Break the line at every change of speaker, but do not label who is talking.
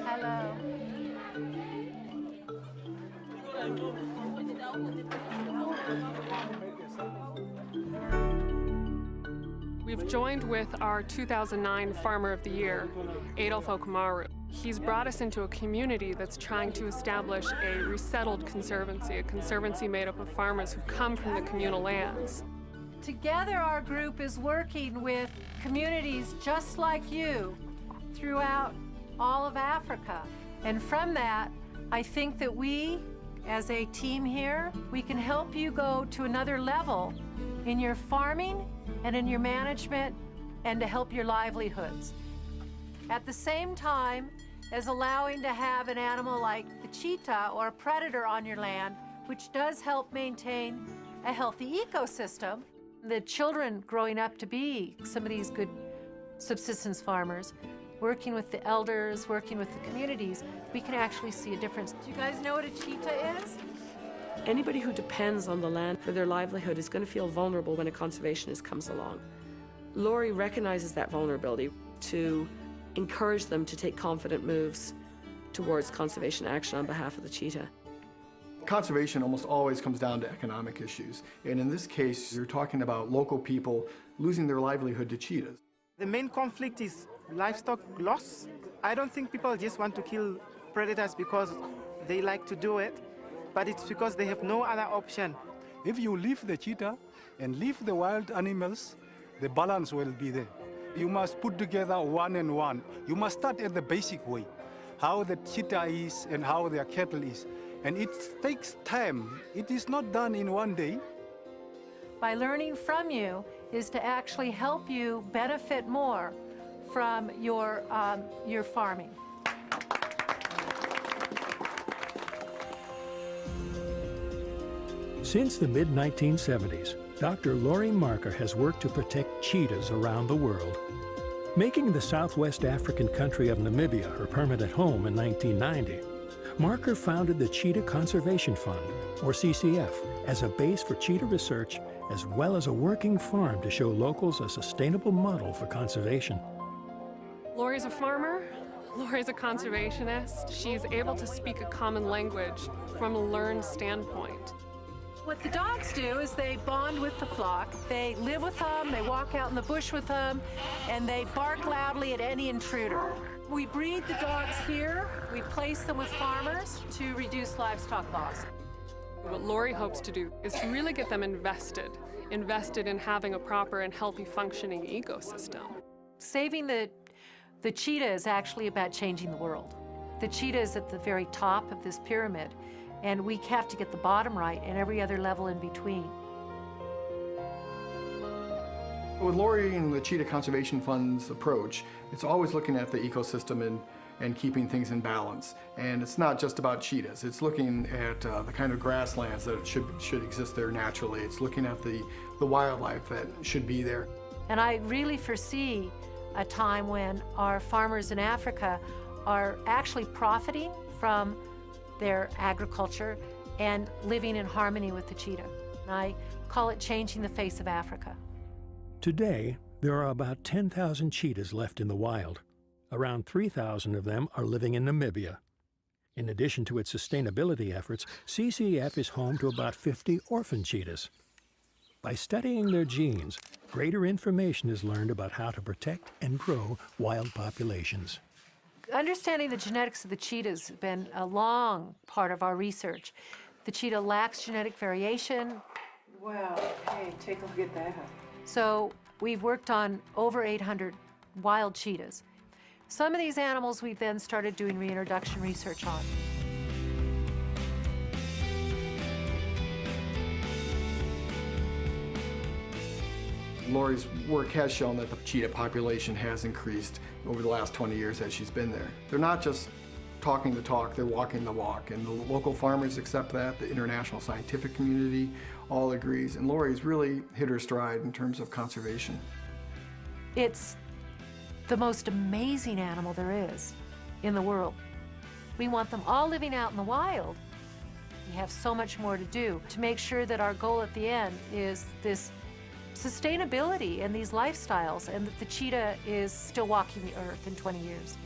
Hello.
We've joined with our 2009 Farmer of the Year, Adolfo Kamaru. He's brought us into a community that's trying to establish a resettled conservancy, a conservancy made up of farmers who've come from the communal lands.
Together, our group is working with communities just like you throughout all of Africa. And from that, I think that we, as a team here, we can help you go to another level in your farming and in your management and to help your livelihoods. At the same time as allowing to have an animal like the cheetah or a predator on your land, which does help maintain a healthy ecosystem. The children growing up to be some of these good subsistence farmers, working with the elders, working with the communities, we can actually see a difference. Do you guys know what a cheetah is?
Anybody who depends on the land for their livelihood is going to feel vulnerable when a conservationist comes along. Laurie recognizes that vulnerability to encourage them to take confident moves towards conservation action on behalf of the cheetah.
Conservation almost always comes down to economic issues. And in this case, you're talking about local people losing their livelihood to cheetahs.
The main conflict is livestock loss. I don't think people just want to kill predators because they like to do it, but it's because they have no other option.
If you leave the cheetah and leave the wild animals, the balance will be there. You must put together one and one. You must start at the basic way, how the cheetah is and how their cattle is. And it takes time. It is not done in one day.
By learning from you is to actually help you benefit more from your farming.
Since the mid-1970s, Dr. Laurie Marker has worked to protect cheetahs around the world. Making the southwest African country of Namibia her permanent home in 1990, Marker founded the Cheetah Conservation Fund, or CCF, as a base for cheetah research, as well as a working farm to show locals a sustainable model for conservation.
Laurie's a farmer, Laurie's a conservationist. She's able to speak a common language from a learned standpoint.
What the dogs do is they bond with the flock. They live with them, they walk out in the bush with them, and they bark loudly at any intruder. We breed the dogs here. We place them with farmers to reduce livestock loss.
What Laurie hopes to do is to really get them invested in having a proper and healthy functioning ecosystem.
Saving the cheetah is actually about changing the world. The cheetah is at the very top of this pyramid, and we have to get the bottom right and every other level in between.
With Laurie and the Cheetah Conservation Fund's approach, it's always looking at the ecosystem and keeping things in balance. And it's not just about cheetahs. It's looking at the kind of grasslands that should exist there naturally. It's looking at the wildlife that should be there.
And I really foresee a time when our farmers in Africa are actually profiting from their agriculture and living in harmony with the cheetah. And I call it changing the face of Africa.
Today, there are about 10,000 cheetahs left in the wild. Around 3,000 of them are living in Namibia. In addition to its sustainability efforts, CCF is home to about 50 orphan cheetahs. By studying their genes, greater information is learned about how to protect and grow wild populations.
Understanding the genetics of the cheetahs has been a long part of our research. The cheetah lacks genetic variation.
Wow, hey, take a look at that.
So we've worked on over 800 wild cheetahs. Some of these animals we've then started doing reintroduction research on.
Laurie's work has shown that the cheetah population has increased over the last 20 years that she's been there. They're not just talking the talk, they're walking the walk. And the local farmers accept that, the international scientific community all agrees. And Laurie's really hit her stride in terms of conservation.
It's the most amazing animal there is in the world. We want them all living out in the wild, We have so much more to do to make sure that our goal at the end is this sustainability and these lifestyles, and that the cheetah is still walking the earth in 20 years.